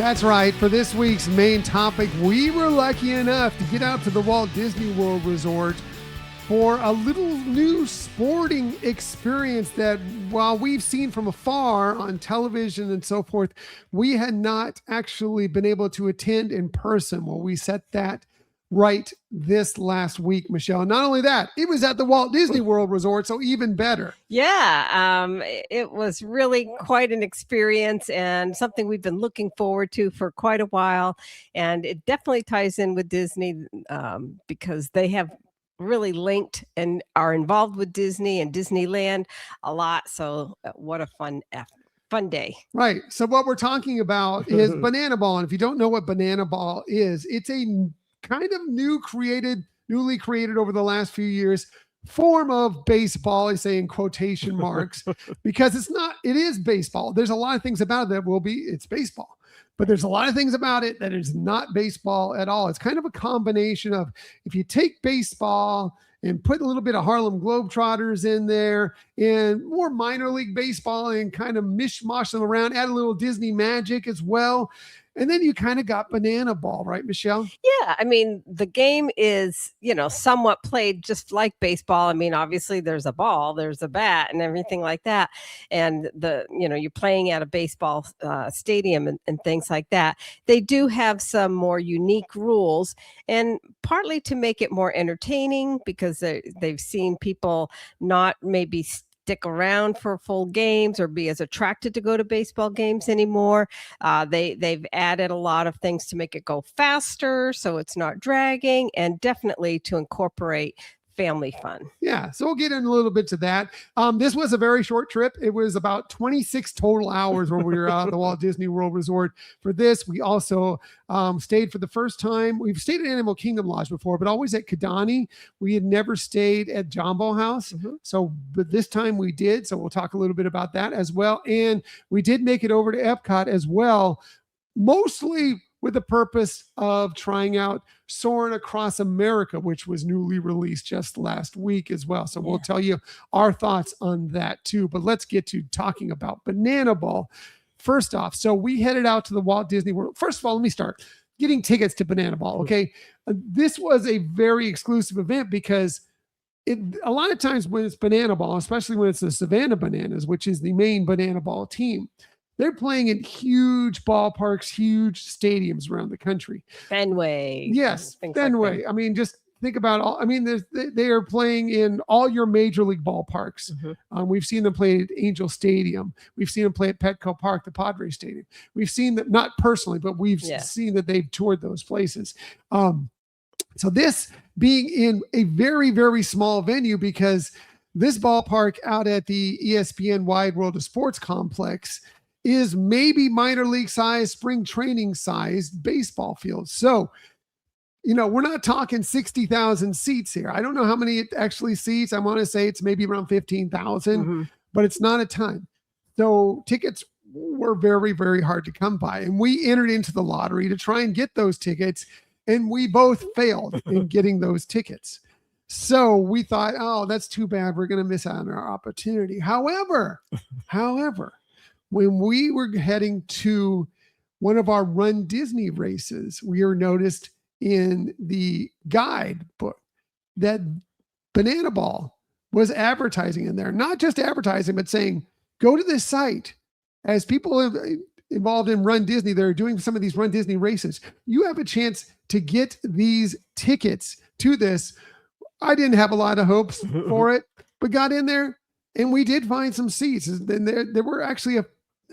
That's right. For this week's main topic, we were lucky enough to get out to the Walt Disney World Resort for a little new sporting experience that, while we've seen from afar on television and so forth, we had not actually been able to attend in person. Well, we set that right this last week, Michelle. Not only that, it was at the Walt Disney World Resort, so even better. Yeah, it was really quite an experience and something we've been looking forward to for quite a while. And it definitely ties in with Disney because they have really linked and are involved with Disney and Disneyland a lot. So what a fun day. Right. So what we're talking about is Banana Ball. And if you don't know what Banana Ball is, it's a kind of newly created over the last few years form of baseball, I say in quotation marks, because it is baseball. There's a lot of things about it that it's baseball, but there's a lot of things about it that is not baseball at all. It's kind of a combination of, if you take baseball and put a little bit of Harlem Globetrotters in there and more minor league baseball and kind of mishmash them around, add a little Disney magic as well. And then you kind of got Banana Ball, right, Michelle? Yeah, I mean, the game is, somewhat played just like baseball. I mean, obviously there's a ball, there's a bat and everything like that. And you're playing at a baseball stadium and things like that. They do have some more unique rules, and partly to make it more entertaining because they've seen people not maybe stick around for full games or be as attracted to go to baseball games anymore. They've added a lot of things to make it go faster, so it's not dragging, and definitely to incorporate family fun. Yeah, so we'll get in a little bit to that. This was a very short trip. It was about 26 total hours when we were out at the Walt Disney World Resort for this. We also stayed for the first time. We've stayed at Animal Kingdom Lodge before, but always at Kidani. We had never stayed at Jumbo House. But this time we did. So we'll talk a little bit about that as well. And we did make it over to Epcot as well, mostly with the purpose of trying out Soarin' Across America, which was newly released just last week as well. So we'll tell you our thoughts on that too. But let's get to talking about Banana Ball. First off, so we headed out to the Walt Disney World. First of all, let me start getting tickets to Banana Ball, okay? This was a very exclusive event because a lot of times when it's Banana Ball, especially when it's the Savannah Bananas, which is the main Banana Ball team, they're playing in huge ballparks, huge stadiums around the country. Fenway. Yes, Fenway. Like, I mean, just think about they are playing in all your major league ballparks. We've seen them play at Angel Stadium. We've seen them play at Petco Park, the Padres Stadium. We've seen them, not personally, but we've seen that they've toured those places. So this being in a very, very small venue, because this ballpark out at the ESPN Wide World of Sports Complex is maybe minor league size, spring training size baseball field. So, we're not talking 60,000 seats here. I don't know how many it actually seats. I want to say it's maybe around 15,000, but it's not a ton. So tickets were very, very hard to come by. And we entered into the lottery to try and get those tickets, and we both failed in getting those tickets. So we thought, oh, that's too bad. We're going to miss out on our opportunity. However, when we were heading to one of our Run Disney races, we were noticed in the guide book that Banana Ball was advertising in there. Not just advertising, but saying, go to this site. As people involved in Run Disney, they're doing some of these Run Disney races. You have a chance to get these tickets to this. I didn't have a lot of hopes for it, but got in there and we did find some seats. And there were actually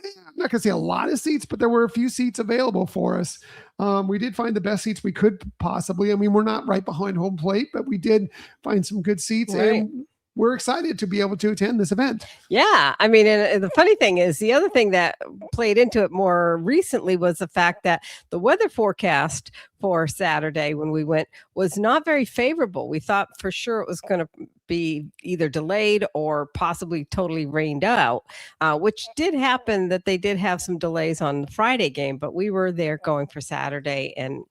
I'm not going to say a lot of seats, but there were a few seats available for us. We did find the best seats we could possibly. I mean, we're not right behind home plate, but we did find some good seats. Right. And we're excited to be able to attend this event. Yeah. I mean, and the funny thing is, the other thing that played into it more recently was the fact that the weather forecast for Saturday when we went was not very favorable. We thought for sure it was going to be either delayed or possibly totally rained out, which did happen, that they did have some delays on the Friday game, but we were there going for Saturday and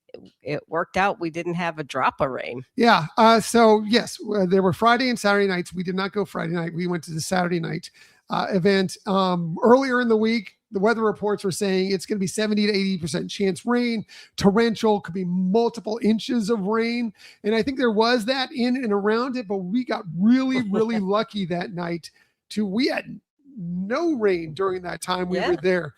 it worked out. We didn't have a drop of rain. Yeah. So yes, there were Friday and Saturday nights. We did not go Friday night. We went to the Saturday night. event. Earlier in the week, the weather reports were saying it's going to be 70 to 80% chance rain, torrential, could be multiple inches of rain. And I think there was that in and around it, but we got really, really lucky that night we had no rain during that time we were there.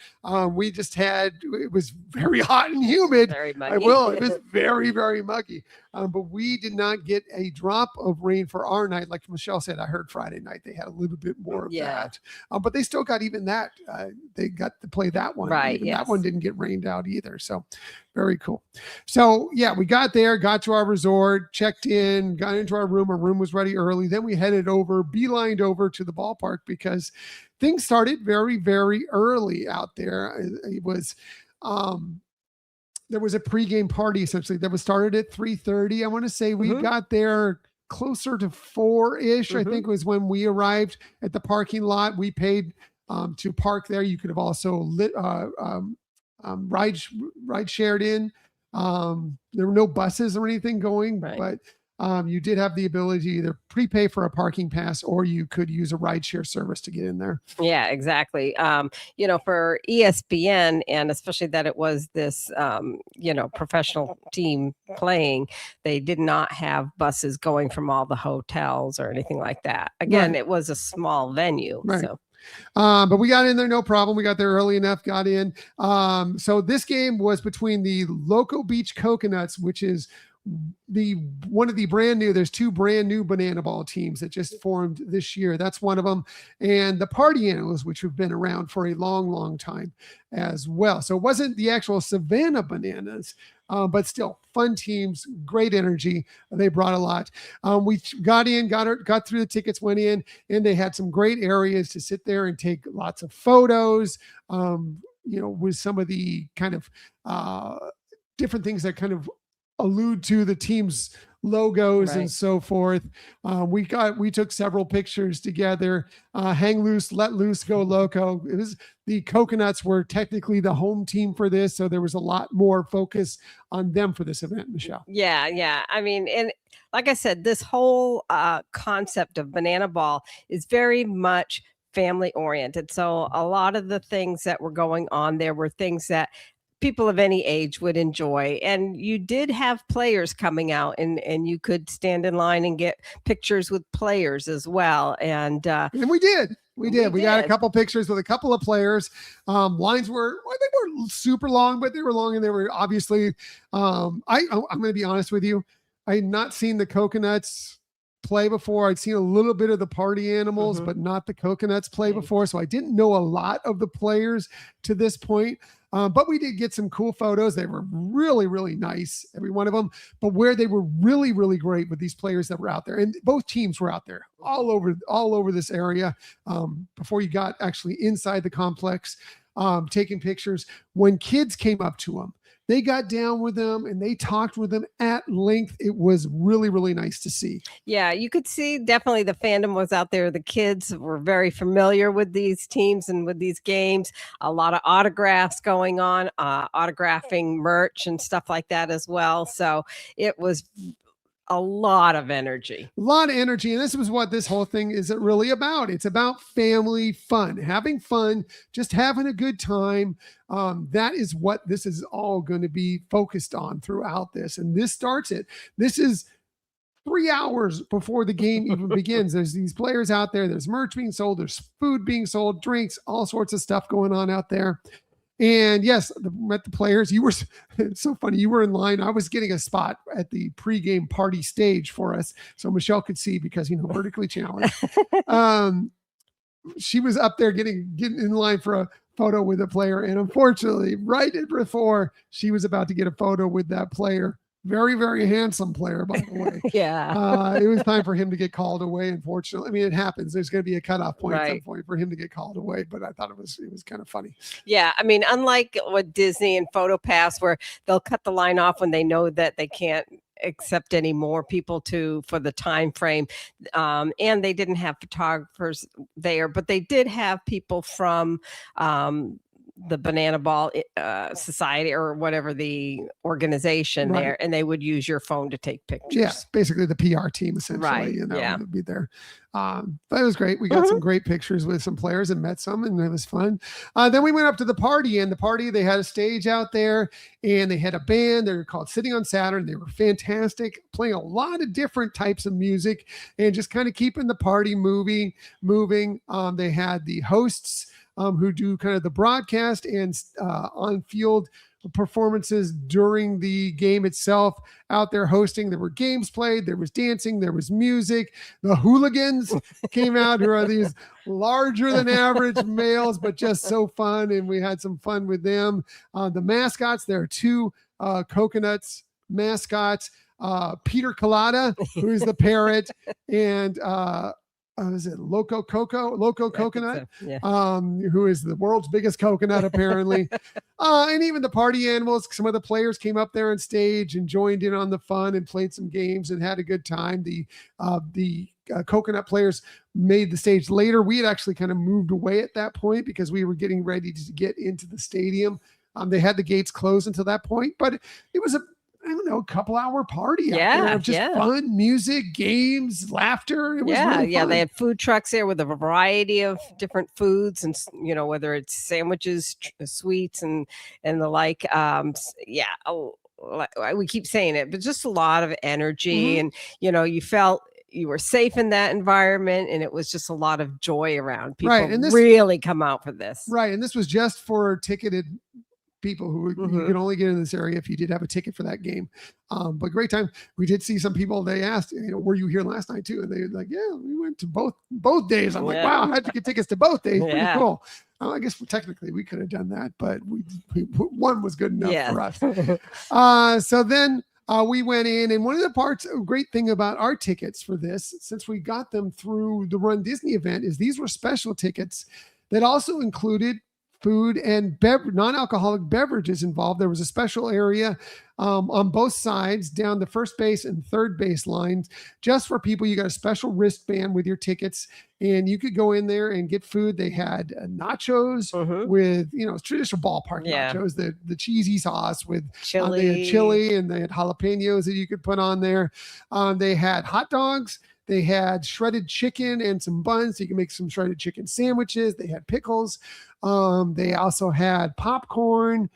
We just it was very hot and humid. Very muggy. It was very, very muggy. But we did not get a drop of rain for our night. Like Michelle said, I heard Friday night they had a little bit more of that. But they still got even that. They got to play that one. Right. Even that one didn't get rained out either. So very cool. So yeah, we got there, got to our resort, checked in, got into our room. Our room was ready early. Then we headed beelined over to the ballpark because things started very, very early out there. It was, there was a pregame party essentially that was started at 3:30. I want to say we got there closer to 4-ish. I think was when we arrived at the parking lot. We paid to park there. You could have also ride shared in. There were no buses or anything going, but you did have the ability to either prepay for a parking pass or you could use a rideshare service to get in there. Yeah, exactly. For ESPN, and especially that it was this, professional team playing, they did not have buses going from all the hotels or anything like that. Again, it was a small venue. Right. So. But we got in there, no problem. We got there early enough, got in. So this game was between the Loco Beach Coconuts, which is one of the brand new, there's 2 brand new banana ball teams that just formed this year. That's one of them. And the Party Animals, which have been around for a long, long time as well. So it wasn't the actual Savannah Bananas, but still fun teams, great energy. They brought a lot. We got in, got through the tickets, went in, and they had some great areas to sit there and take lots of photos, with some of the kind of different things that kind of allude to the team's logos and so forth. We took several pictures together. Hang loose, let loose, go loco. The Coconuts were technically the home team for this, so there was a lot more focus on them for this event, Michelle. Yeah. I mean, and like I said, this whole concept of banana ball is very much family oriented. So a lot of the things that were going on there were things that people of any age would enjoy. And you did have players coming out and you could stand in line and get pictures with players as well. And we did. We got a couple pictures with a couple of players. Lines they were super long, but they were long and they were obviously, I'm going to be honest with you. I had not seen the Coconuts play before. I'd seen a little bit of the Party Animals, but not the Coconuts play before. So I didn't know a lot of the players to this point. But we did get some cool photos. They were really, really nice, every one of them. But where they were really, really great with these players that were out there, and both teams were out there all over this area before you got actually inside the complex, taking pictures. When kids came up to them, they got down with them and they talked with them at length. It was really, really nice to see. Yeah, you could see definitely the fandom was out there. The kids were very familiar with these teams and with these games. A lot of autographs going on, autographing merch and stuff like that as well. So it was a lot of energy. And this is what this whole thing is really about. It's about family fun, having fun, just having a good time. That is what this is all going to be focused on throughout this. And this starts it. This is 3 hours before the game even begins. There's these players out there. There's merch being sold. There's food being sold, drinks, all sorts of stuff going on out there. And yes, met the players. It's so funny. You were in line. I was getting a spot at the pregame party stage for us, so Michelle could see because vertically challenged. She was up there getting in line for a photo with a player, and unfortunately, right before she was about to get a photo with that player, very, very handsome player, by the way. It was time for him to get called away. Unfortunately, I mean, it happens. There's going to be a cutoff point at some point for him to get called away. But I thought it was kind of funny. Yeah, I mean, unlike with Disney and PhotoPass, where they'll cut the line off when they know that they can't accept any more people for the time frame, and they didn't have photographers there, but they did have people from the Banana Ball Society or whatever the organization Right. there, and they would use your phone to take pictures. Yeah, basically the PR team essentially, Right, you know, yeah. would be there. But it was great. We got some great pictures with some players and met some, and it was fun. Then we went up to the party, and the party, they had a stage out there, and they had a band. They were called Sitting on Saturn. They were fantastic, playing a lot of different types of music and just kind of keeping the party moving. They had the hosts who do kind of the broadcast and on-field performances during the game itself out there hosting. There were games played, there was dancing, there was music. The hooligans came out, who are these larger than average males, but just so fun. And we had some fun with them. The mascots, there are two Coconuts mascots, Peter Colada, who's the parrot, and is it Loco Coconut, So, yeah. who is the world's biggest coconut apparently. And even the party animals, some of the players came up there on stage and joined in on the fun and played some games and had a good time. The coconut players made the stage later. We had actually kind of moved away at that point because we were getting ready to get into the stadium. They had the gates closed until that point, but it was a couple hour party out there of just fun, music, games, laughter. It was really fun. They had food trucks there with a variety of different foods, and whether it's sandwiches, sweets, and the like. We keep saying it, but just a lot of energy, and you felt you were safe in that environment, and it was just a lot of joy around. People really come out for this, right? And this was just for ticketed people who you could only get in this area if you did have a ticket for that game. But great time. We did see some people, they asked, were you here last night too? And they were like, yeah, we went to both days. I'm like, wow, I had to get tickets to both days. Pretty cool. I guess technically we could have done that, but we one was good enough for us. So then we went in, and one of the great thing about our tickets for this, since we got them through the Run Disney event, is these were special tickets that also included food and non-alcoholic beverages involved. There was a special area on both sides down the first base and third base lines just for people. You got a special wristband with your tickets, and you could go in there and get food. They had nachos with traditional ballpark nachos, the cheesy sauce with chili. They had chili, and they had jalapenos that you could put on there. They had hot dogs. They had shredded chicken and some buns, so you can make some shredded chicken sandwiches. They had pickles. They also had popcorn.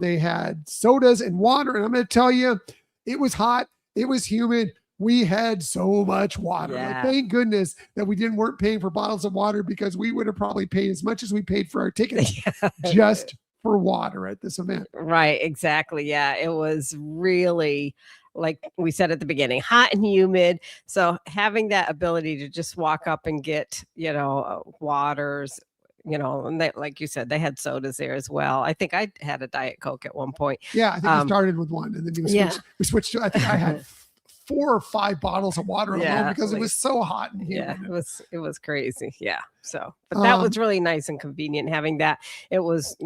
They had sodas and water. And I'm going to tell you, it was hot. It was humid. We had so much water. Like, thank goodness that we weren't paying for bottles of water, because we would have probably paid as much as we paid for our tickets just for water at this event. Right. Exactly. Yeah. It was really, like we said at the beginning, hot and humid. So having that ability to just walk up and get, waters, and they, like you said, they had sodas there as well. I think I had a Diet Coke at one point. Yeah, I think we started with one, and then we switched to, I think I had 4 or 5 bottles of water alone because it was so hot and humid. Yeah, it was crazy. Yeah. So, but that was really nice and convenient having that. It was,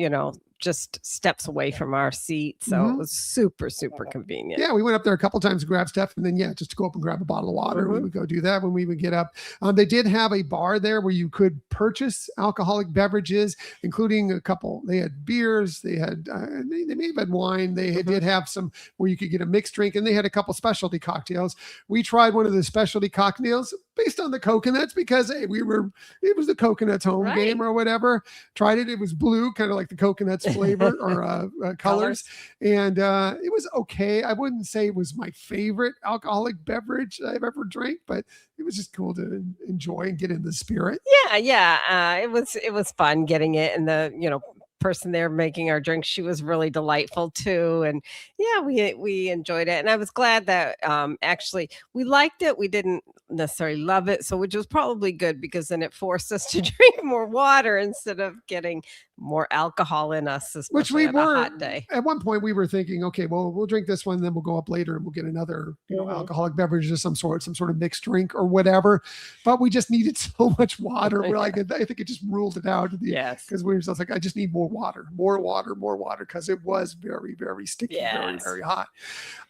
just steps away from our seat. So it was super, super convenient. Yeah, we went up there a couple times to grab stuff, and then just to go up and grab a bottle of water. We would go do that when we would get up. They did have a bar there where you could purchase alcoholic beverages, including a couple. They had beers, they had they may have had wine. They did have some where you could get a mixed drink, and they had a couple specialty cocktails. We tried one of the specialty cocktails based on the Coconuts, because it was the Coconuts home game or whatever. Tried it. It was blue, kind of like the Coconuts flavor or colors. And it was okay. I wouldn't say it was my favorite alcoholic beverage I've ever drank, but it was just cool to enjoy and get in the spirit. Yeah. It was fun getting it, and the person there making our drinks, she was really delightful too, and we enjoyed it. And I was glad that actually we liked it. We didn't necessarily love it, so which was probably good, because then it forced us to drink more water instead of getting more alcohol in us, which we were. A hot day. At one point we were thinking, okay, well, we'll drink this one, then we'll go up later and we'll get another alcoholic beverage of some sort of mixed drink or whatever, but we just needed so much water. We're like, I think it just ruled it out. Because we were just like, I just need more water, because it was very, very sticky, very, very hot.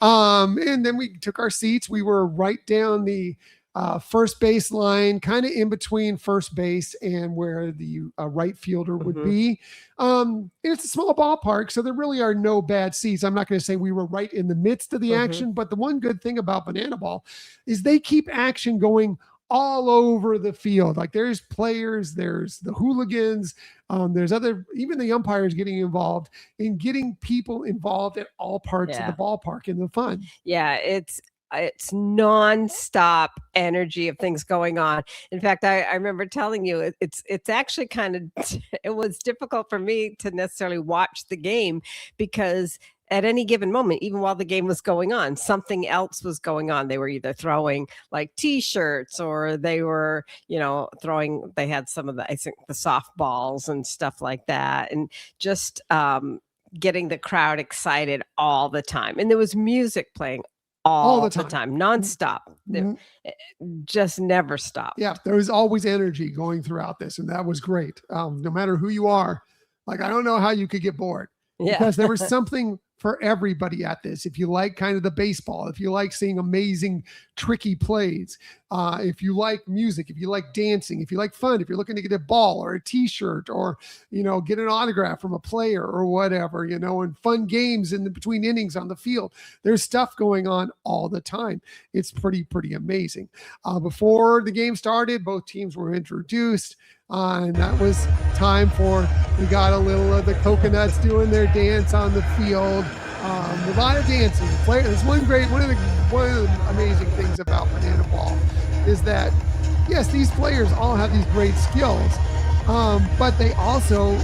And then we took our seats. We were right down the first base line, kind of in between first base and where the right fielder would be. energy. It's a small ballpark, so there really are no bad seats. I'm not going to say we were right in the midst of the action, but the one good thing about Banana Ball is they keep action going all over the field. Like there's players, there's the hooligans, there's even the umpires getting involved in getting people involved at all parts of the ballpark and the fun. Yeah, it's nonstop energy of things going on. In fact, I remember telling you it's actually kind of it was difficult for me to necessarily watch the game because at any given moment, even while the game was going on, something else was going on. They were either throwing like t-shirts or they were, throwing, they had some of the, I think the softballs and stuff like that. And just getting the crowd excited all the time. And there was music playing all the time, nonstop. Just never stopped. Yeah, there was always energy going throughout this, and that was great. No matter who you are, like I don't know how you could get bored because there was something for everybody at this. If you like kind of the baseball, if you like seeing amazing, tricky plays, if you like music, if you like dancing, if you like fun, if you're looking to get a ball or a t-shirt or, get an autograph from a player or whatever, and fun games in the between innings on the field, there's stuff going on all the time. It's pretty amazing. Before the game started, both teams were introduced. And that was time we got a little of the Coconuts doing their dance on the field. A lot of dancing. There's one of the amazing things about Banana Ball is that, yes, these players all have these great skills, but they also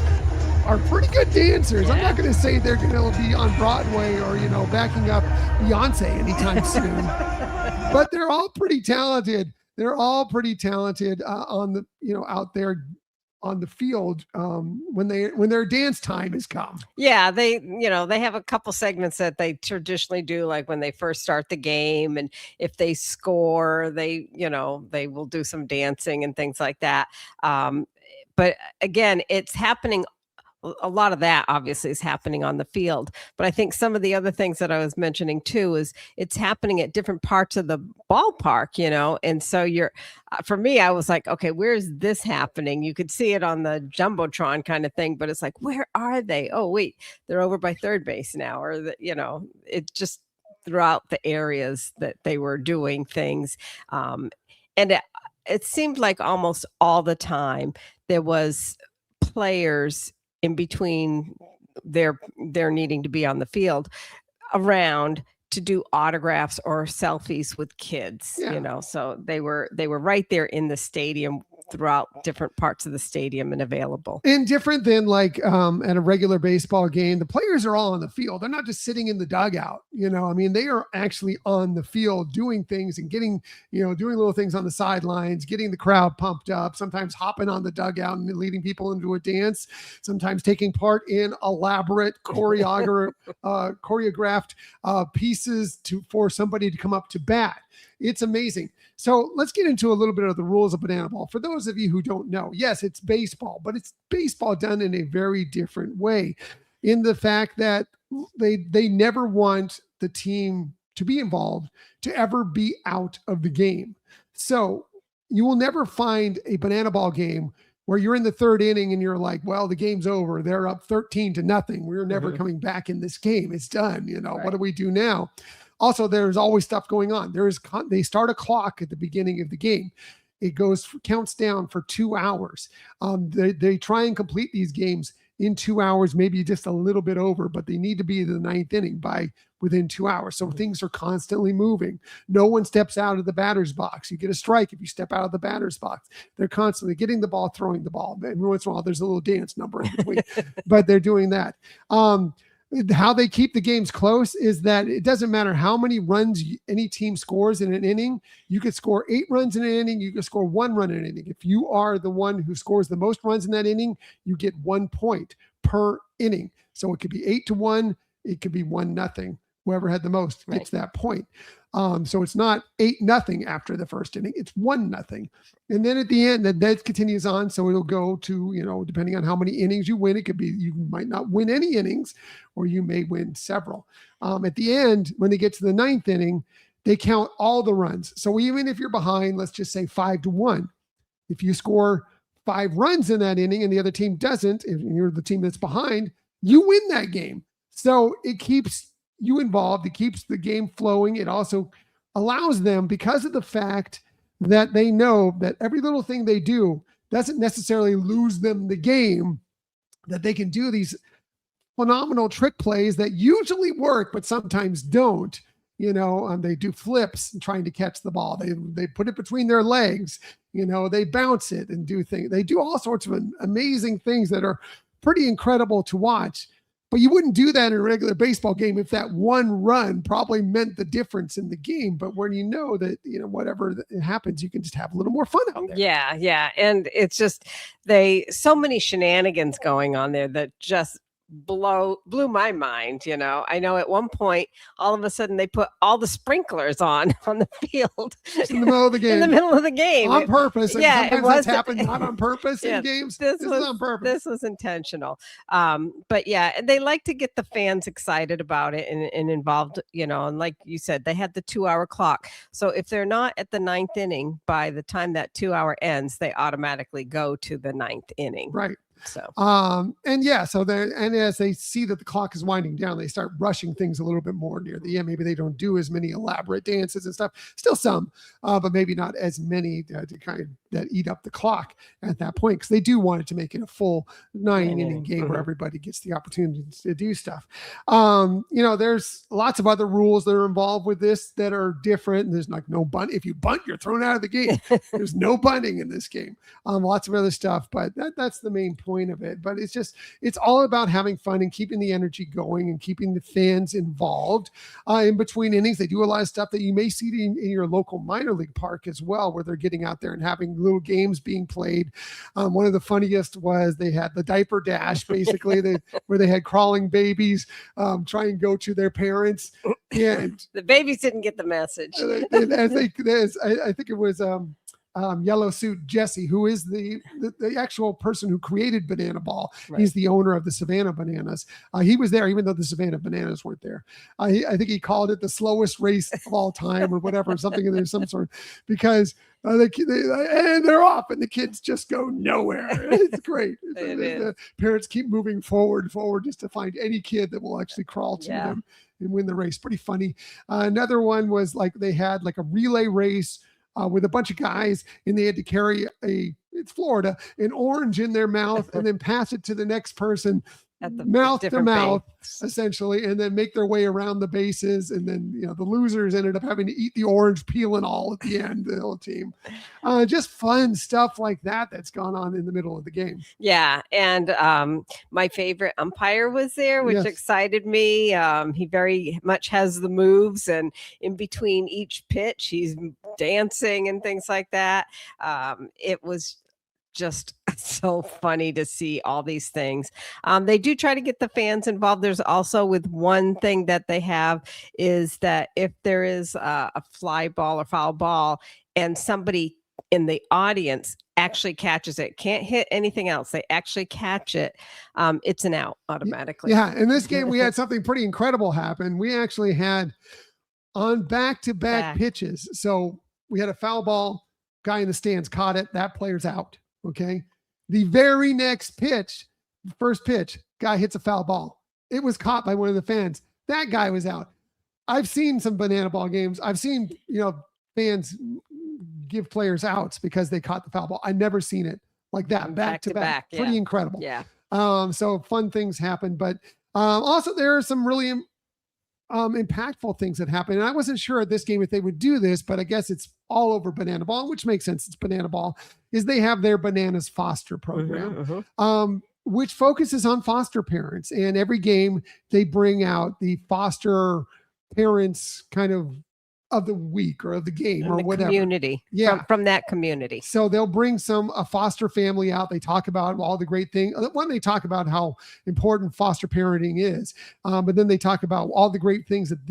are pretty good dancers. I'm not going to say they're going to be on Broadway or, backing up Beyonce anytime soon, but they're all pretty talented. They're all pretty talented on the, out there on the field when their dance time has come. Yeah, they have a couple segments that they traditionally do, like when they first start the game, and if they score, they will do some dancing and things like that. But again, it's happening. A lot of that obviously is happening on the field, but I think some of the other things that I was mentioning too is it's happening at different parts of the ballpark, and so for me, I was like, okay, where's this happening? You could see it on the Jumbotron kind of thing, but it's like, where are they? Oh, wait, they're over by third base now, or it just throughout the areas that they were doing things. And it seemed like almost all the time there was players in between their needing to be on the field around to do autographs or selfies with kids, so they were right there in the stadium throughout different parts of the stadium and available. And different than like at a regular baseball game, the players are all on the field. They're not just sitting in the dugout, they are actually on the field doing things and getting, doing little things on the sidelines, getting the crowd pumped up, sometimes hopping on the dugout and leading people into a dance, sometimes taking part in elaborate choreographed pieces for somebody to come up to bat. It's amazing. So let's get into a little bit of the rules of Banana Ball. For those of you who don't know, yes, it's baseball, but it's baseball done in a very different way in the fact that they never want the team to be involved to ever be out of the game. So you will never find a Banana Ball game where you're in the third inning and you're like, well, the game's over. They're up 13-0. We're never coming back in this game. It's done. Right. What do we do now? Also, there's always stuff going on. They start a clock at the beginning of the game. It counts down for 2 hours. They try and complete these games in 2 hours, maybe just a little bit over, but they need to be in the ninth inning within 2 hours. So things are constantly moving. No one steps out of the batter's box. You get a strike if you step out of the batter's box. They're constantly getting the ball, throwing the ball. Every once in a while, there's a little dance number in between, but they're doing that. How they keep the games close is that it doesn't matter how many runs any team scores in an inning. You could score 8 runs in an inning. You could score 1 run in an inning. If you are the one who scores the most runs in that inning, you get 1 point per inning. So it could be 8-1. It could be 1-0. Whoever had the most gets that point. So it's not 8-0 after the first inning. It's 1-0. And then at the end, that continues on. So it'll go to, depending on how many innings you win, it could be, you might not win any innings or you may win several. At the end, when they get to the 9th inning, they count all the runs. So even if you're behind, let's just say 5-1, if you score 5 runs in that inning and the other team doesn't, if you're the team that's behind, you win that game. So it keeps you involved. It keeps the game flowing. It also allows them, because of the fact that they know that every little thing they do doesn't necessarily lose them the game, that they can do these phenomenal trick plays that usually work, but sometimes don't. They do flips and trying to catch the ball. They put it between their legs. They bounce it and do things. They do all sorts of amazing things that are pretty incredible to watch. But you wouldn't do that in a regular baseball game if that one run probably meant the difference in the game. But when you know that, whatever happens, you can just have a little more fun out there. Yeah, yeah. And it's just so many shenanigans going on there that just blew my mind. I know at one point, all of a sudden they put all the sprinklers on the field just in the middle of the game. In the middle of the game on purpose. And yeah, sometimes that's happened not on purpose in games. This was on purpose. This was intentional. But yeah, they like to get the fans excited about it and involved. And like you said, they had the 2-hour clock. So if they're not at the 9th inning by the time that 2-hour ends, they automatically go to the 9th inning. Right. So, and as they see that the clock is winding down, they start rushing things a little bit more near the end. Maybe they don't do as many elaborate dances and stuff. Still some, but maybe not as many that eat up the clock at that point, because they do want it to make it a full 9-inning game where everybody gets the opportunity to do stuff. There's lots of other rules that are involved with this that are different. There's like no bunt. If you bunt, you're thrown out of the game. There's no bunting in this game. Lots of other stuff, but that's the main point of it. But it's all about having fun and keeping the energy going and keeping the fans involved. In between innings, they do a lot of stuff that you may see in your local minor league park as well, where they're getting out there and having little games being played. One of the funniest was they had the diaper dash, basically, where they had crawling babies try and go to their parents, and the babies didn't get the message. I think it was Yellow Suit Jesse, who is the actual person who created Banana Ball. Right. He's the owner of the Savannah Bananas. He was there, even though the Savannah Bananas weren't there. I think he called it the slowest race of all time or whatever, something in there, some sort, because and they're off and the kids just go nowhere. It's great. The parents keep moving forward just to find any kid that will actually crawl to them and win the race. Pretty funny. Another one was like they had like a relay race with a bunch of guys, and they had to carry it's Florida, an orange in their mouth and then pass it to the next person at the mouth to mouth, essentially, and then make their way around the bases. And then, the losers ended up having to eat the orange peel and all at the end, the whole team. Just fun stuff like that's gone on in the middle of the game. Yeah. And my favorite umpire was there, which excited me. He very much has the moves, and in between each pitch, he's dancing and things like that. It was just so funny to see all these things. They do try to get the fans involved. There's also, with one thing that they have, is that if there is a fly ball or foul ball and somebody in the audience actually catches it, can't hit anything else, they actually catch it, it's an out automatically. Yeah. In this game, we had something pretty incredible happen. We actually had on back-to-back pitches. So we had a foul ball, guy in the stands caught it, that player's out. Okay. The very next pitch, first pitch, guy hits a foul ball. It was caught by one of the fans. That guy was out. I've seen some banana ball games. I've seen, fans give players outs because they caught the foul ball. I've never seen it like that, back to back. Pretty incredible. Yeah. So fun things happen, but also there are some really impactful things that happen. And I wasn't sure at this game if they would do this, but I guess it's all over Banana Ball, which makes sense. It's Banana Ball, is they have their Bananas Foster program, which focuses on foster parents. And every game they bring out the foster parents kind of the week or of the game or whatever. Community. Yeah. From that community. So they'll bring a foster family out. They talk about all the great things. One, they talk about how important foster parenting is. But then they talk about all the great things that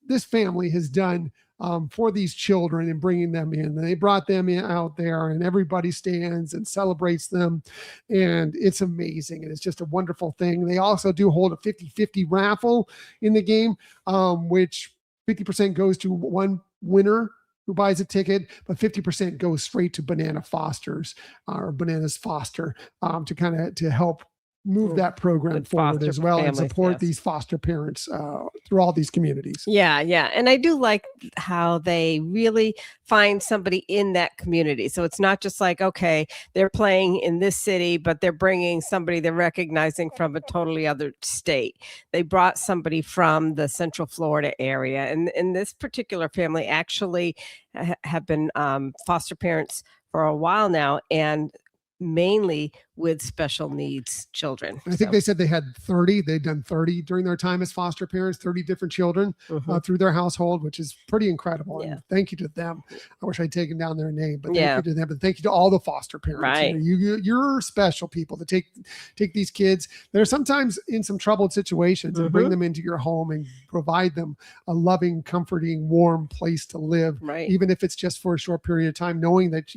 this family has done for these children and bringing them in. And they brought them out there, and everybody stands and celebrates them. And it's amazing. And it's just a wonderful thing. They also do hold a 50-50 raffle in the game, which 50% goes to one winner who buys a ticket, but 50% goes straight to Banana Fosters or Bananas Foster to kind of to help move that program forward as well and support these foster parents through all these communities. Yeah. And I do like how they really find somebody in that community. So it's not just like, okay, they're playing in this city, but they're bringing somebody they're recognizing from a totally other state. They brought somebody from the Central Florida area. And this particular family actually have been foster parents for a while now, and mainly with special needs children. I think they said they had 30. They'd done 30 during their time as foster parents, 30 different children through their household, which is pretty incredible. Yeah. And thank you to them. I wish I'd taken down their name, but thank you to them. But thank you to all the foster parents. Right. You're special people to take these kids that are sometimes in some troubled situations and bring them into your home and provide them a loving, comforting, warm place to live. Right. Even if it's just for a short period of time, knowing that,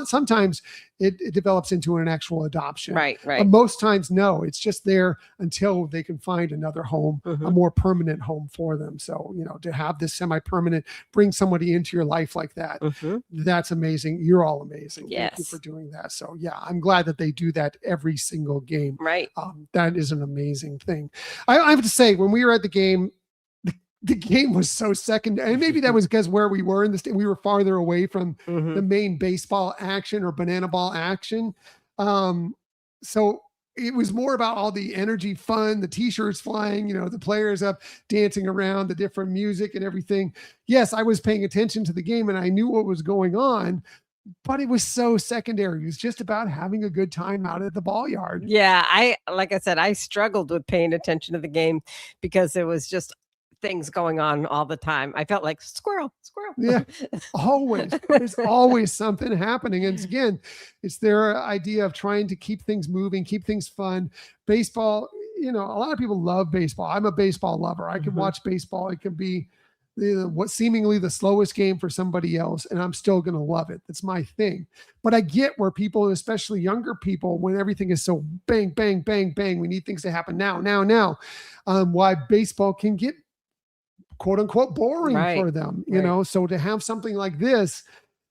sometimes it develops into an actual adoption. Right. But most times, no, it's just there until they can find another home, a more permanent home for them. So, to have this semi-permanent, bring somebody into your life like that, that's amazing. You're all amazing. Yes. Thank you for doing that. So yeah, I'm glad that they do that every single game. Right. That is an amazing thing. I have to say, when we were at the game, the game was so secondary, and maybe that was because where we were in the state, we were farther away from the main baseball action or banana ball action. So it was more about all the energy, fun, the t-shirts flying, the players up dancing around, the different music and everything. Yes, I was paying attention to the game and I knew what was going on, but it was so secondary. It was just about having a good time out at the ball yard. Yeah, like I said, I struggled with paying attention to the game because it was just things going on all the time. I felt like squirrel. Yeah, always. There's always something happening. And again, it's their idea of trying to keep things moving, keep things fun. Baseball, a lot of people love baseball. I'm a baseball lover. I can watch baseball. It can be what seemingly the slowest game for somebody else, and I'm still going to love it. That's my thing. But I get where people, especially younger people, when everything is so bang, bang, bang, bang, we need things to happen now. Why baseball can get quote unquote boring for them, so to have something like this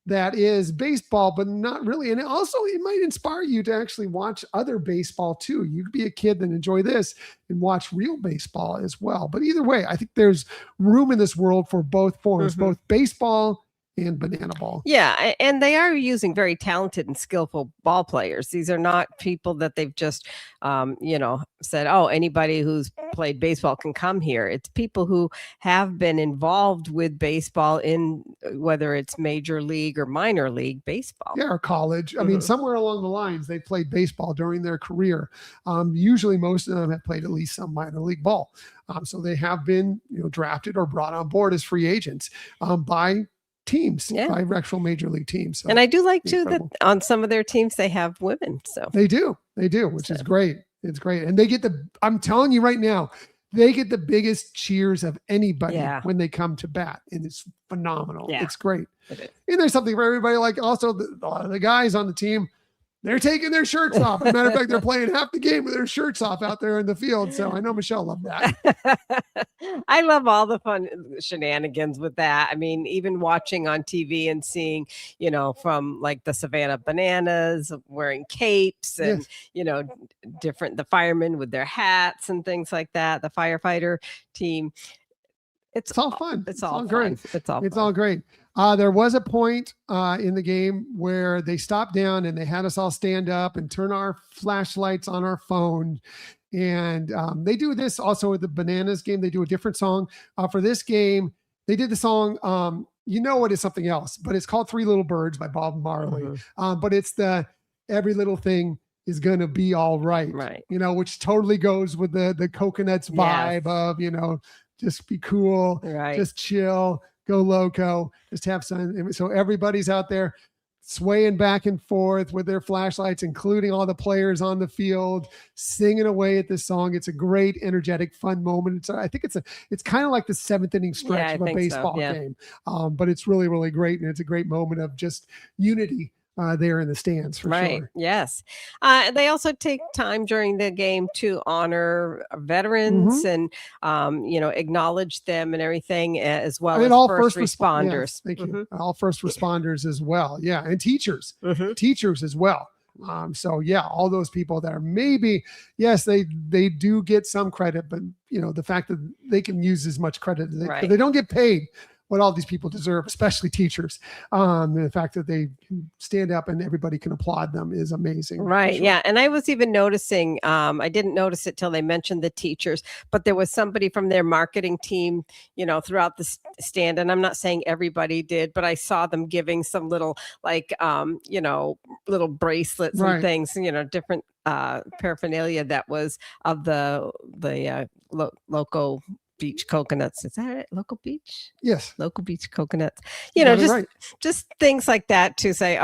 that is baseball, but not really. And also it might inspire you to actually watch other baseball too. You could be a kid and enjoy this and watch real baseball as well. But either way, I think there's room in this world for both forms, both baseball and banana ball. Yeah, and they are using very talented and skillful ball players. These are not people that they've just, said, oh, anybody who's played baseball can come here. It's people who have been involved with baseball in whether it's major league or minor league baseball. Yeah, or college. I mean, somewhere along the lines, they played baseball during their career. Usually most of them have played at least some minor league ball. So they have been, drafted or brought on board as free agents by teams, by actual major league teams. So and I do like too that on some of their teams they have women. So they do, which is great. It's great. And they get I'm telling you right now, they get the biggest cheers of anybody when they come to bat. And it's phenomenal. Yeah. It's great. And there's something for everybody. Like also the guys on the team, they're taking their shirts off. As a matter of fact, they're playing half the game with their shirts off out there in the field. So I know Michelle loved that. I love all the fun shenanigans with that. I mean, even watching on TV and seeing, from like the Savannah Bananas wearing capes and, the firemen with their hats and things like that, the firefighter team. It's all fun. It's all great. It's all great. There was a point in the game where they stopped down and they had us all stand up and turn our flashlights on our phone. And they do this also with the Bananas game. They do a different song. For this game, they did the song, it is something else, but it's called Three Little Birds by Bob Marley. But it's the every little thing is going to be all right. Which totally goes with the Coconuts vibe of, just be cool, just chill, go loco, just have fun. So everybody's out there swaying back and forth with their flashlights, including all the players on the field, singing away at this song. It's a great, energetic, fun moment. I think it's kind of like the seventh inning stretch of a baseball game. But it's really, really great. And it's a great moment of just unity there in the stands for sure. Yes. They also take time during the game to honor veterans and, acknowledge them and everything, as well as all first yes, responders. thank you. All first responders as well. Yeah. And teachers as well. So yeah, all those people that are maybe, yes, they do get some credit, but the fact that they can use as much credit as they don't get paid what all these people deserve, especially teachers. The fact that they can stand up and everybody can applaud them is amazing. Right. Sure. Yeah. And I was even noticing, I didn't notice it till they mentioned the teachers, but there was somebody from their marketing team, throughout the stand. And I'm not saying everybody did, but I saw them giving some little, like, little bracelets and things, different paraphernalia that was of the Loco Beach Coconuts. Is that right? Local Beach? Yes. Local Beach Coconuts. Just things like that to say,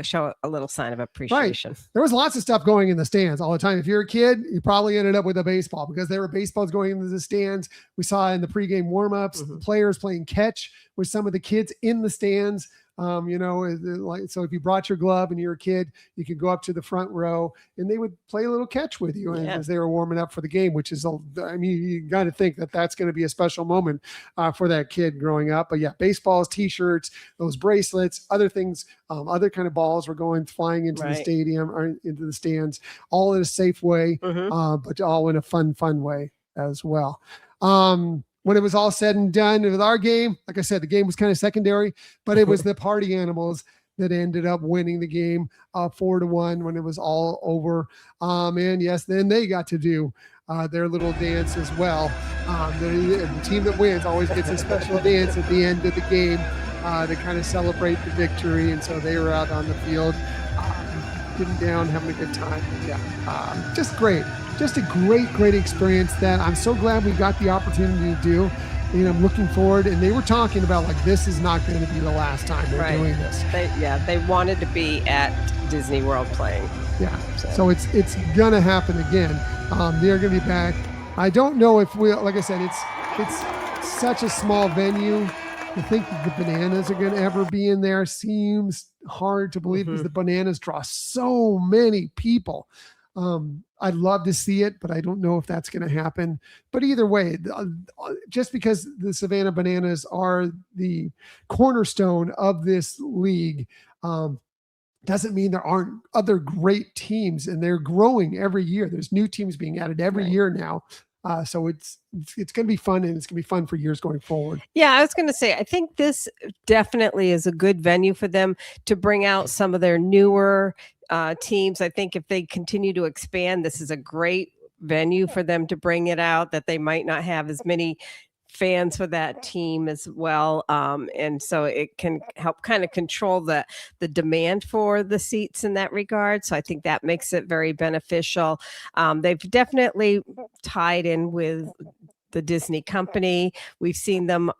show a little sign of appreciation. Right. There was lots of stuff going in the stands all the time. If you're a kid, you probably ended up with a baseball because there were baseballs going into the stands. We saw in the pregame warm-ups, the players playing catch with some of the kids in the stands. So if you brought your glove and you're a kid, you could go up to the front row and they would play a little catch with you as they were warming up for the game, which is, you got to think that that's going to be a special moment for that kid growing up. But yeah, baseballs, t-shirts, those bracelets, other things, other kind of balls were flying into the stadium or into the stands, all in a safe way, but all in a fun way as well. When it was all said and done with our game, like I said, the game was kind of secondary, but it was the party animals that ended up winning the game 4-1 when it was all over. And yes, then they got to do their little dance as well. The team that wins always gets a special dance at the end of the game to kind of celebrate the victory. And so they were out on the field, getting down, having a good time. Yeah, just great. Just a great experience that I'm so glad we got the opportunity to do. And I'm looking forward. And they were talking about this is not going to be the last time we're doing this. They wanted to be at Disney World playing. Yeah. So it's going to happen again. They're going to be back. I don't know if like I said, it's such a small venue. To think that the Bananas are going to ever be in there seems hard to believe because the Bananas draw so many people. I'd love to see it, but I don't know if that's going to happen. But either way, just because the Savannah Bananas are the cornerstone of this league, doesn't mean there aren't other great teams, and they're growing every year. There's new teams being added every year now. So it's going to be fun, and it's going to be fun for years going forward. Yeah, I was going to say, I think this definitely is a good venue for them to bring out some of their newer teams. I think if they continue to expand, this is a great venue for them to bring it out, that they might not have as many fans for that team as well. And so it can help kind of control the demand for the seats in that regard. So I think that makes it very beneficial. They've definitely tied in with the Disney company. We've seen them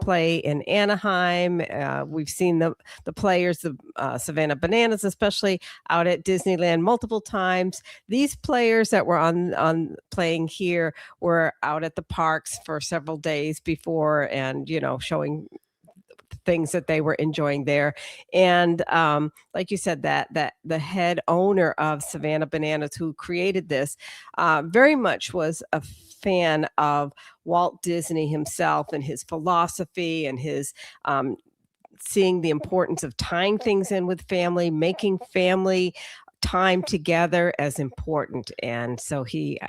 play in Anaheim. We've seen the players, the Savannah Bananas, especially out at Disneyland multiple times. These players that were on playing here were out at the parks for several days before, and showing things that they were enjoying there. And like you said, that the head owner of Savannah Bananas, who created this, very much was a fan of Walt Disney himself and his philosophy and his seeing the importance of tying things in with family, making family time together as important. And so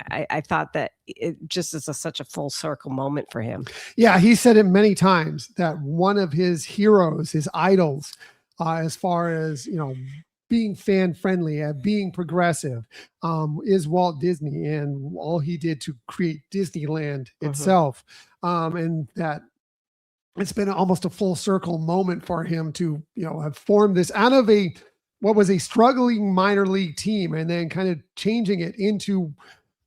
I thought that it just is such a full circle moment for him. Yeah, he said it many times that one of his heroes, his idols, as far as being fan friendly, being progressive, is Walt Disney and all he did to create Disneyland itself. And that it's been almost a full circle moment for him to have formed this out of what was a struggling minor league team, and then kind of changing it into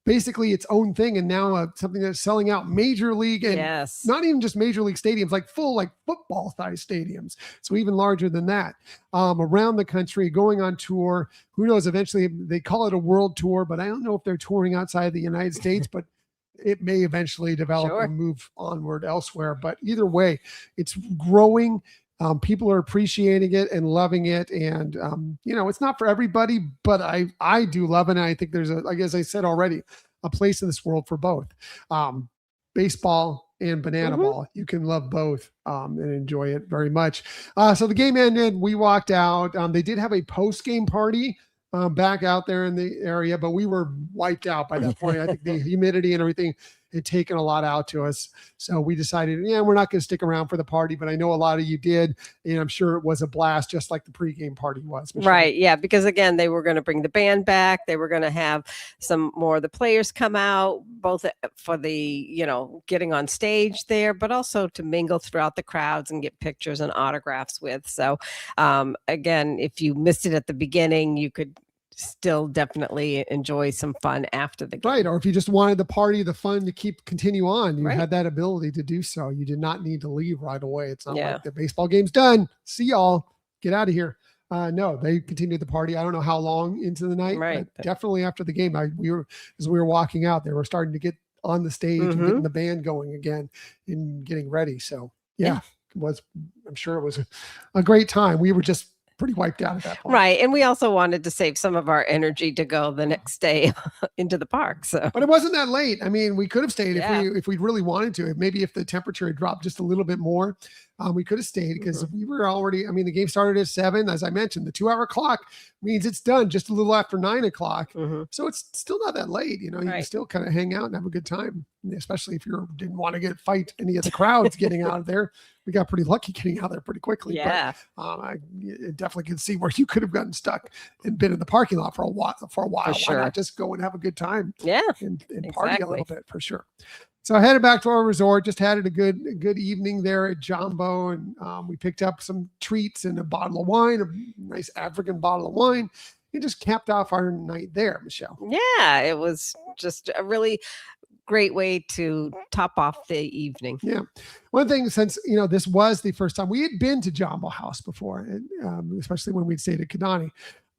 basically its own thing. And now something that's selling out major league, and not even just major league stadiums, like full, like football size stadiums. So even larger than that, around the country, going on tour. Who knows? Eventually they call it a world tour, but I don't know if they're touring outside the United States, but it may eventually develop and move onward elsewhere. But either way, it's growing. People are appreciating it and loving it. And, it's not for everybody, but I do love it. And I think there's as I said already, a place in this world for both. Baseball and banana ball. You can love both and enjoy it very much. So the game ended. We walked out. They did have a post-game party back out there in the area, but we were wiped out by that point. I think the humidity and everything had taken a lot out to us. So we decided, we're not going to stick around for the party, but I know a lot of you did. And I'm sure it was a blast, just like the pregame party was. Michelle. Right. Yeah. Because again, they were going to bring the band back. They were going to have some more of the players come out, both for the, getting on stage there, but also to mingle throughout the crowds and get pictures and autographs with. So again, if you missed it at the beginning, you could still definitely enjoy some fun after the game. Right. Or if you just wanted the party, the fun to continue on, you had that ability to do so. You did not need to leave right away. It's not like the baseball game's done. See y'all. Get out of here. No, they continued the party. I don't know how long into the night, but definitely after the game, as we were walking out, they were starting to get on the stage and getting the band going again and getting ready. So I'm sure it was a great time. We were just pretty wiped out at that point. Right. And we also wanted to save some of our energy to go the next day into the park. So, but it wasn't that late. I mean, we could have stayed if we really wanted to. Maybe if the temperature had dropped just a little bit more, we could have stayed because we were already, the game started at 7. As I mentioned, the 2-hour clock means it's done just a little after 9 o'clock. So it's still not that late. You can still kind of hang out and have a good time, especially if you didn't want to fight any of the crowds getting out of there. We got pretty lucky getting out of there pretty quickly. Yeah. But I definitely can see where you could have gotten stuck and been in the parking lot for a while. For sure. Why not just go and have a good time? Yeah. And party a little bit for sure. So I headed back to our resort, just had a good evening there at Jumbo, and we picked up some treats and a bottle of wine, a nice African bottle of wine. It just capped off our night there, Michelle. Yeah, it was just a really great way to top off the evening. Yeah. One thing, since, this was the first time we had been to Jumbo House before, and, especially when we'd stayed at Kidani,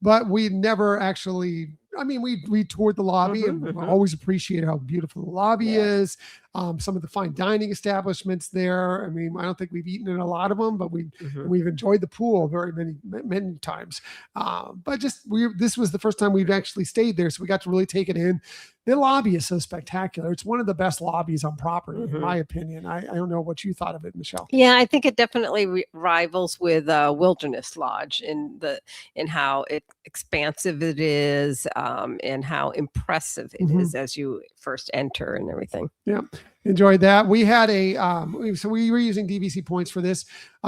but we'd never actually, we toured the lobby and always appreciate how beautiful the lobby is. Some of the fine dining establishments there. I don't think we've eaten in a lot of them, but we've enjoyed the pool very many times. But this was the first time we've actually stayed there, so we got to really take it in. The lobby is so spectacular. It's one of the best lobbies on property, in my opinion. I don't know what you thought of it, Michelle. Yeah, I think it definitely rivals with Wilderness Lodge in how expansive it is, and how impressive it is as you first enter and everything. Yeah. Enjoyed that. We had so we were using DVC points for this.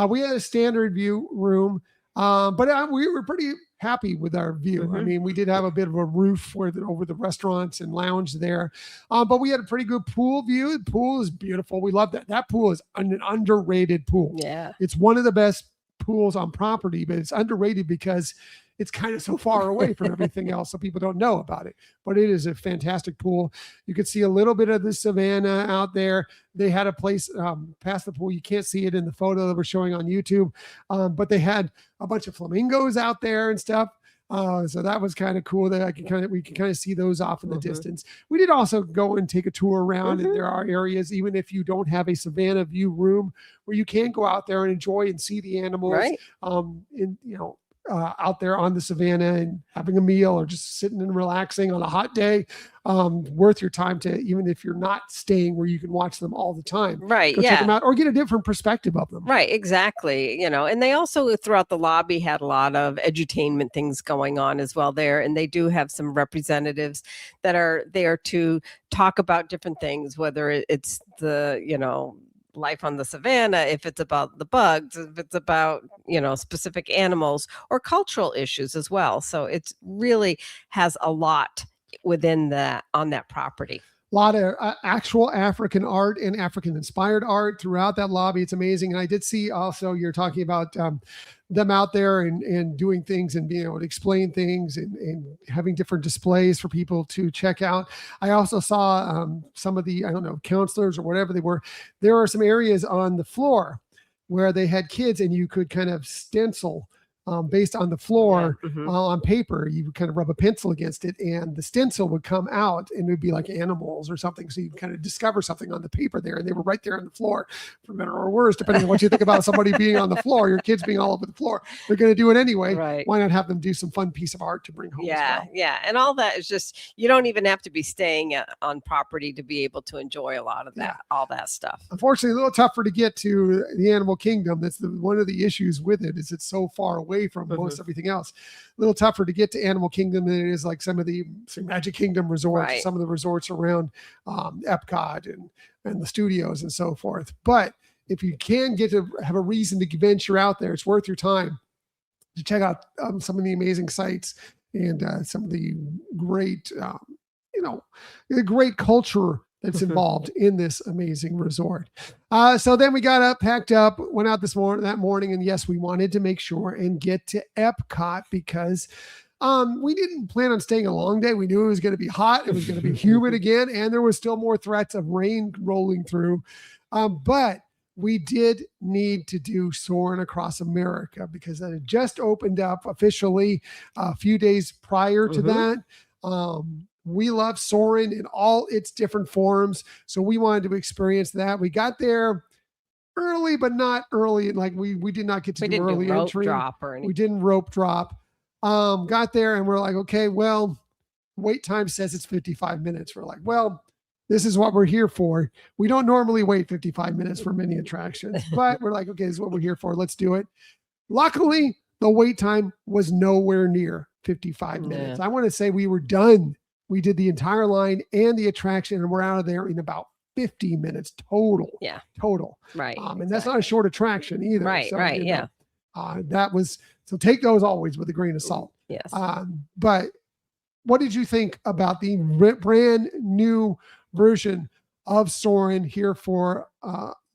We had a standard view room, but we were pretty happy with our view. We did have a bit of a roof over the restaurants and lounge there, but we had a pretty good pool view. The pool is beautiful. We love that. That pool is an underrated pool. Yeah, it's one of the best pools on property, but it's underrated because it's kind of so far away from everything else, so people don't know about it. But it is a fantastic pool. You could see a little bit of the savannah out there. They had a place past the pool. You can't see it in the photo that we're showing on YouTube, but they had a bunch of flamingos out there and stuff. So that was kind of cool that we can kind of see those off in the distance. We did also go and take a tour around, and there are areas, even if you don't have a Savannah view room, where you can go out there and enjoy and see the animals. Right. Out there on the savannah and having a meal or just sitting and relaxing on a hot day, worth your time to, even if you're not staying where you can watch them all the time. Right. Go check them out or get a different perspective of them. Right. Exactly. And they also throughout the lobby had a lot of edutainment things going on as well there. And they do have some representatives that are there to talk about different things, whether it's the, life on the savannah, if it's about the bugs, if it's about, specific animals or cultural issues as well. So it's really has a lot on that property. A lot of actual African art and African inspired art throughout that lobby. It's amazing. And I did see also, you're talking about them out there and doing things and being able to explain things and having different displays for people to check out. I also saw some of the, counselors or whatever they were. There are some areas on the floor where they had kids and you could kind of stencil based on the floor. Yeah. On paper. You would kind of rub a pencil against it, and the stencil would come out, and it would be like animals or something. So you kind of discover something on the paper there, and they were right there on the floor, for better or worse, depending on what you think about somebody being on the floor. Your kids being all over the floor, they're going to do it anyway. Right. Why not have them do some fun piece of art to bring home? Yeah, as well? yeah, and all that is just, you don't even have to be staying on property to be able to enjoy a lot of that, all that stuff. Unfortunately, a little tougher to get to the animal kingdom. That's one of the issues with it, is it's so far away from most everything else. A little tougher to get to Animal Kingdom than it is like some of the Magic Kingdom resorts, some of the resorts around Epcot and the studios and so forth. But if you can get to have a reason to venture out there, it's worth your time to check out some of the amazing sites and some of the great, the great culture that's involved in this amazing resort. So then we got up, packed up, went out that morning. And yes, we wanted to make sure and get to Epcot because we didn't plan on staying a long day. We knew it was going to be hot. It was going to be humid again. And there was still more threats of rain rolling through. But we did need to do Soarin' Across America because that had just opened up officially a few days prior to that. We love Soarin' in all its different forms. So we wanted to experience that. We got there early, but not early. Like we did not get to do early entry. We didn't rope drop. Got there and we're like, okay, well, wait time says it's 55 minutes. We're like, well, this is what we're here for. We don't normally wait 55 minutes for many attractions, but we're like, okay, this is what we're here for. Let's do it. Luckily, the wait time was nowhere near 55 minutes. I want to say we were done. We did the entire line and the attraction, and we're out of there in about 50 minutes total. Yeah. Total. Right. And that's not a short attraction either. Right. So, right. Yeah. That was, so take those always with a grain of salt. Yes. But what did you think about the brand new version of Soarin' here for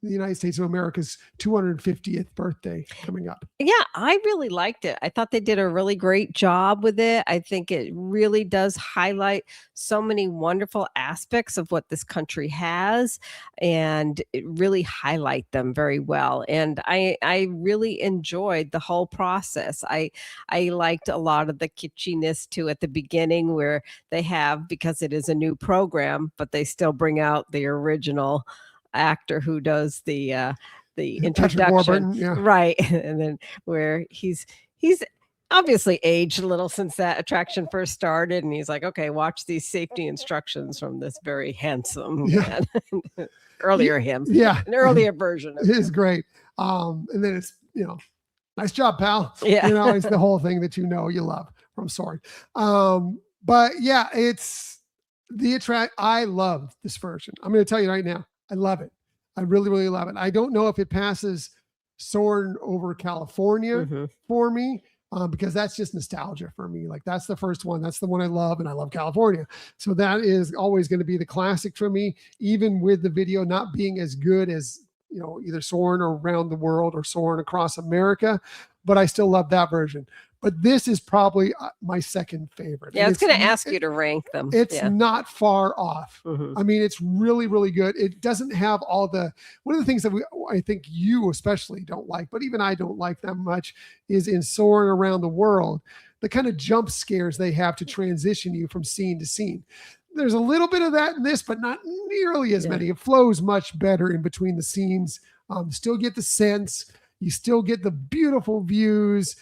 the United States of America's 250th birthday coming up? Yeah, I really liked it. I thought they did a really great job with it. I think it really does highlight so many wonderful aspects of what this country has, and it really highlight them very well. And I really enjoyed the whole process. I liked a lot of the kitschiness too at the beginning, where they have, because it is a new program, but they still bring out the original actor who does the introduction, right? And then where he's obviously aged a little since that attraction first started, and he's like, okay, watch these safety instructions from this very handsome man. Earlier him, an earlier version of it is great. And then it's, nice job, pal. Yeah. It's the whole thing that you love from Soarin'. But yeah, it's the I love this version. I'm going to tell you right now, I love it. I really, really love it. I don't know if it passes Soarin' over California for me, because that's just nostalgia for me. Like, that's the first one. That's the one I love, and I love California. So that is always going to be the classic for me, even with the video not being as good as, either Soarin' or Around the World or Soarin' Across America. But I still love that version. But this is probably my second favorite. Yeah, I was going to ask you to rank them. It's not far off. I mean, it's really, really good. It doesn't have all one of the things that I think you especially don't like, but even I don't like that much, is in Soarin' Around the World, the kind of jump scares they have to transition you from scene to scene. There's a little bit of that in this, but not nearly as many. It flows much better in between the scenes. Still get the sense. You still get the beautiful views.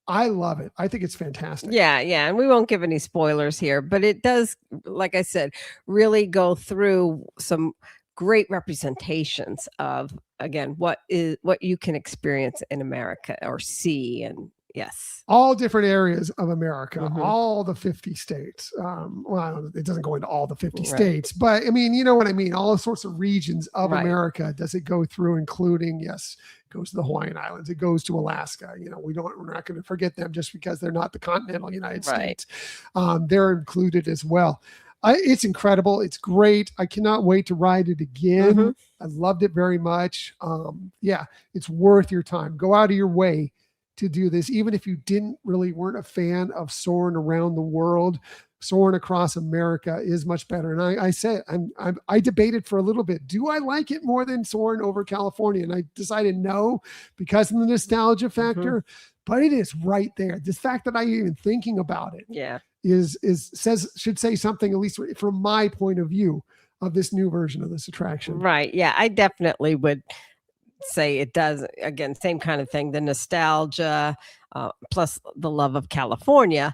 I love it. I think it's fantastic. Yeah. And we won't give any spoilers here, but it does, like I said, really go through some great representations of, again, what you can experience in America or see. And yes, all different areas of America, all the 50 states. Well, it doesn't go into all the 50 states, but I mean, you know what I mean? All sorts of regions of America does it go through, including, yes, it goes to the Hawaiian Islands. It goes to Alaska. We're not going to forget them just because they're not the continental United States. They're included as well. It's incredible. It's great. I cannot wait to ride it again. I loved it very much. It's worth your time. Go out of your way to do this, even if you weren't a fan of Soarin' Around the World. Soarin' Across America is much better. And I said, I debated for a little bit, do I like it more than Soarin' over California? And I decided no, because of the nostalgia factor. but it is right there. This fact that I'm even thinking about it should say something, at least from my point of view, of this new version of this attraction. Right. Yeah, I definitely would say it does. Again, same kind of thing. The nostalgia, plus the love of California,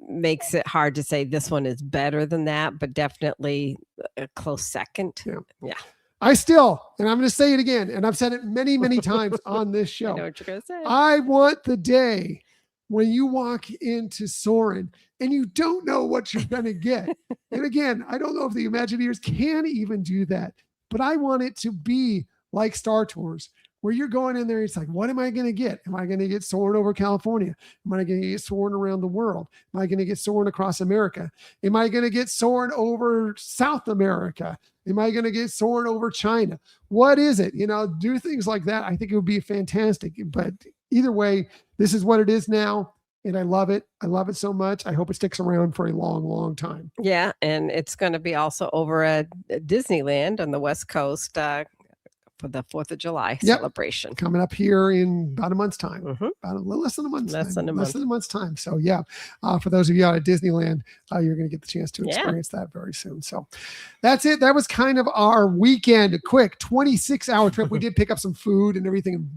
makes it hard to say this one is better than that, but definitely a close second. Yeah. I still, and I'm going to say it again, and I've said it many, many times on this show. I know what you're going to say. I want the day when you walk into Soarin' and you don't know what you're going to get. And again, I don't know if the Imagineers can even do that, but I want it to be like Star Tours, where you're going in there, it's like, what am I going to get? Am I going to get Soarin' over California? Am I going to get Soarin' around the world? Am I going to get Soarin' across America? Am I going to get Soarin' over South America? Am I going to get Soarin' over China? What is it? Do things like that. I think it would be fantastic. But either way, this is what it is now. And I love it. I love it so much. I hope it sticks around for a long, long time. Yeah. And it's going to be also over at Disneyland on the West Coast for the 4th of July celebration. Coming up here in about a month's time. About a little less than a month's time. Less than a month's time. So yeah, for those of you out at Disneyland, you're going to get the chance to experience that very soon. So that's it. That was kind of our weekend, a quick 26-hour trip. We did pick up some food and everything and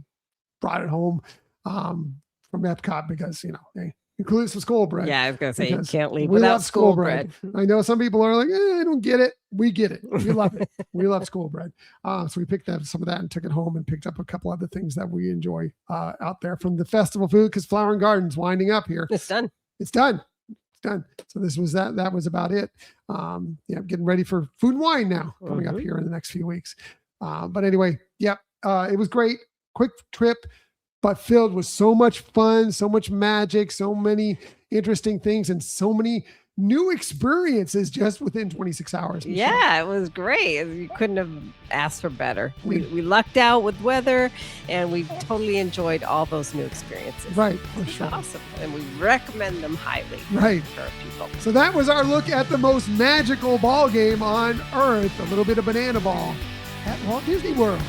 brought it home from Epcot because, they included some school bread. Yeah, I was going to say, you can't leave we without love school bread. I know some people are like, I don't get it. We get it. We love it. We love school bread. So we picked up some of that and took it home and picked up a couple other things that we enjoy out there from the festival food, because Flower and Garden's winding up here. It's done. It's done. So this was that. That was about it. I'm getting ready for Food and Wine now, coming up here in the next few weeks. But anyway, it was great. Quick trip, but filled with so much fun, so much magic, so many interesting things, and so many new experiences just within 26 hours. Michelle. Yeah, it was great. You couldn't have asked for better. We lucked out with weather, and we totally enjoyed all those new experiences. Right, for sure. Awesome. And we recommend them highly for people. So that was our look at the most magical ball game on Earth, a little bit of banana ball at Walt Disney World.